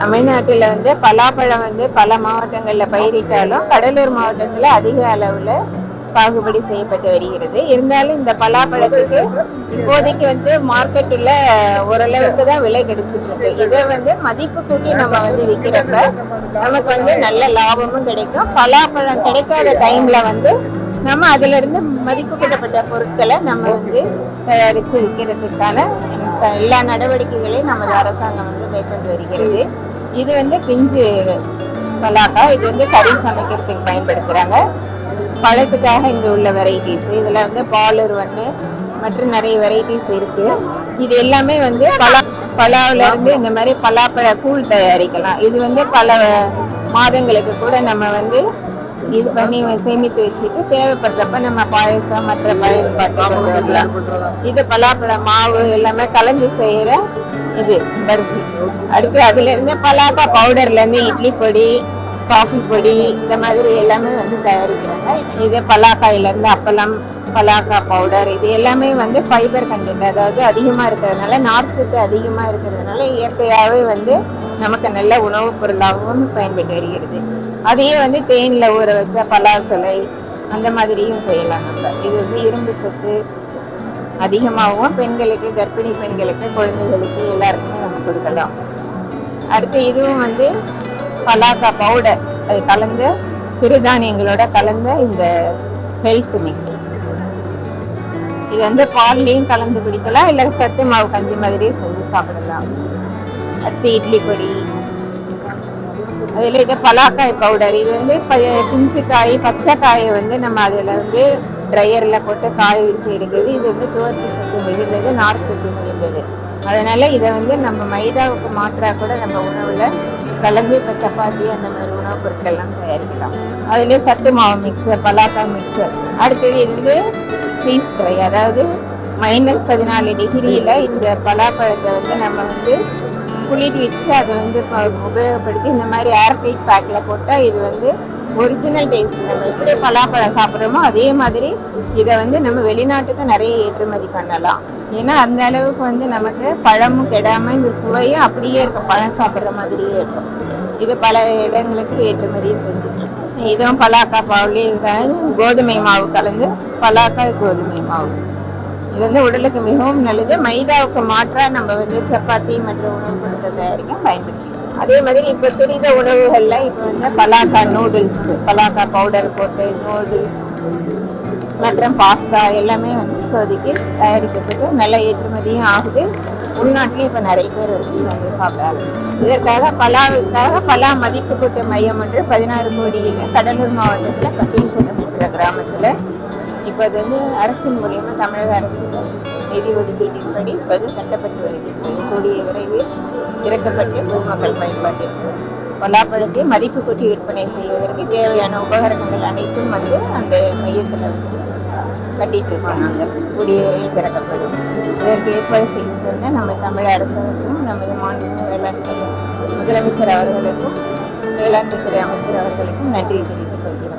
தமிழ்நாட்டில் பலாப்பழம் பல மாவட்டங்களில் பயிரிட்டாலும் கடலூர் மாவட்டத்தில் அதிக அளவில் சாகுபடி செய்யப்பட்டு வருகிறது. இருந்தாலும் இந்த பலாப்பழத்துக்கு இப்போதைக்கு மார்க்கெட்டுல ஓரளவுக்கு தான் விலை கிடைச்சிட்டு இருக்கு. இதை மதிப்பு கூட்டி நம்ம விற்கிறப்ப நமக்கு நல்ல லாபமும் கிடைக்கும். பலாப்பழம் கிடைக்காத டைம்ல நம்ம அதுல இருந்து மதிப்பு கூட்டப்பட்ட பொருட்களை நம்ம தயாரிச்சு விற்கிறதுக்கான எல்லா நடவடிக்கைகளையும் நமது அரசாங்கம் மேற்கொண்டு வருகிறது. இது பிஞ்சு பலாக்கா, இது கறி சமைக்கிறதுக்கு பயன்படுத்துறாங்க. பழத்துக்காக இங்க உள்ள வெரைட்டிஸ், இதுல பாலர் மற்றும் நிறைய வெரைட்டிஸ் இருக்கு. இது எல்லாமே பலாவில இருந்து இந்த மாதிரி பலாப்பழ கூழ் தயாரிக்கலாம். இது பல மாதங்களுக்கு கூட நம்ம இது பண்ணி சேமித்து வச்சுட்டு தேவைப்படுறப்ப நம்ம பாயசம் மற்ற பயன்பாட்டு. இது பலாப்பழ மாவு எல்லாமே கலந்து செய்யற இது பருத்தி. அடுத்து அதுல இருந்து பலாக்கா பவுடர்ல இருந்து இட்லி பொடி, காஃபி பொடி இந்த மாதிரி எல்லாமே தயாரிக்கிறாங்க. இது பலாக்காயில இருந்து அப்பளம், பலாக்கா பவுடர், இது எல்லாமே ஃபைபர் கண்டென்ட், அதாவது அதிகமா இருக்கிறதுனால, நார்ச்சத்து அதிகமா இருக்கிறதுனால இயற்கையாகவே நமக்கு நல்ல உணவுப் பொருளாகவும் பயன்பட்டு வருகிறது. அதையே தேன்ல ஊற வச்ச பலாசலை அந்த மாதிரியும் செய்யலாம். நம்ம இது இரும்பு சத்து அதிகமாகவும் பெண்களுக்கு, கர்ப்பிணி பெண்களுக்கு, குழந்தைகளுக்கு எல்லாருக்குமே நம்ம கொடுக்கலாம். அடுத்து இதுவும் பலாக்கா பவுடர், அது கலந்த சிறுதானியங்களோட கலந்த இந்த ஹெல்த் மிக்ஸ். இது பால்லையும் கலந்து குடிக்கலாம், இல்ல சத்து மாவு கஞ்சி மாதிரி செஞ்சு சாப்பிடலாம். அடுத்து இட்லி பொடி, அதுல இது பலாக்காய் பவுடர். இது பிஞ்சு காய், பச்சை காயை நம்ம அதுல ட்ரையர்ல போட்டு காய வச்சு எடுக்கிறது. இது துவர்ச்சி சத்து மிகுந்தது, நார் சத்து மிகுந்தது. அதனால இதை நம்ம மைதாவுக்கு மாற்றா கூட நம்ம உணவுல கலந்து இப்ப சப்பாத்தி அந்த மாதிரி உணவுப் பொருட்கள் எல்லாம் தயாரிக்கலாம். அதுல சத்து மாவு மிக்சர், பலாக்கா மிக்சர். அடுத்தது இது ஃப்ரீஸ் ஃப்ரை, அதாவது -14 டிகிரியில இந்த பலாப்பழத்தை நம்ம குளிர் வச்சு அதை உபயோகப்படுத்தி இந்த மாதிரி ஏர்டைட் பேக்ல போட்டா இது ஒரிஜினல் டேஸ்ட். நம்ம எப்படி பலாப்பழம் சாப்பிட்றோமோ அதே மாதிரி இதை நம்ம வெளிநாட்டுக்கு நிறைய ஏற்றுமதி பண்ணலாம். ஏன்னா அந்த அளவுக்கு நமக்கு பழமும் கெடாம இந்த சுவையும் அப்படியே இருக்கும், பழம் சாப்பிட்ற மாதிரியே இருக்கும். இது பல இடங்களுக்கு ஏற்றுமதி செஞ்சுட்டு இதுவும் பலாக்கா பாவுலேயே கோதுமை மாவு கலந்து பலாக்காய் கோதுமை மாவு. இது உடலுக்கு மிகவும் நல்லது. மைதாவுக்கு மாற்றா நம்ம சப்பாத்தி மற்ற உணவுப் பொருட்கள் தயாரிக்க பயன்படுத்தி. அதே மாதிரி இப்ப துரித உணவுகள்ல இப்ப பலாக்கா நூடுல்ஸ், பலாக்கா பவுடர் போட்டு நூடுல்ஸ் மற்றும் பாஸ்தா எல்லாமே இப்போதைக்கு தயாரிக்கிறதுக்கு நல்ல ஏற்றுமதியும் ஆகுது. உள்நாட்டிலேயே இப்ப நிறைய பேர் சாப்பிடாது. இதற்காக பலா மதிப்பு கூட்டு மையம் 16 கோடியில கடலூர் மாவட்டத்துல கட்டீஸ்வரம் என்ற கிராமத்துல இப்ப அது அரசின் மூலியமா தமிழக அரசு நிதி ஒதுக்கீட்டின்படி இப்போது கட்டப்பட்டு வருகிறது. கூடிய விரைவில் திறக்கப்பட்டு பொதுமக்கள் பயன்பாட்டிற்கு பலாப்பழத்தை மதிப்பு கூட்டி விற்பனை செய்வதற்கு தேவையான உபகரணங்கள் அனைத்தும் அந்த மையத்தில் கட்டிட்டு இருக்கோம். நாங்கள் கூடிய விரைவில் திறக்கப்படும். இதற்கு ஏற்பாடு செய்து நம்ம தமிழக அரசுக்கும் நமது மாநில வேளாண் முதலமைச்சர் அவர்களுக்கும் வேளாண்மை துறை அமைச்சர் அவர்களுக்கும் நன்றி தெரிவித்துக் கொள்கிறோம்.